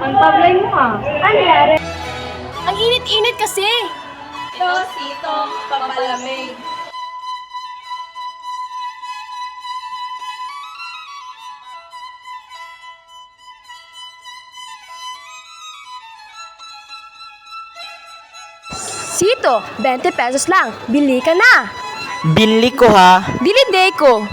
Ang tablay mo ah. Ano nangyari? Ang init-init kasi. Ito, sitong papalamig. Sito, 20 pesos lang. Bili ka na. Binli ko ha. Dili day ko.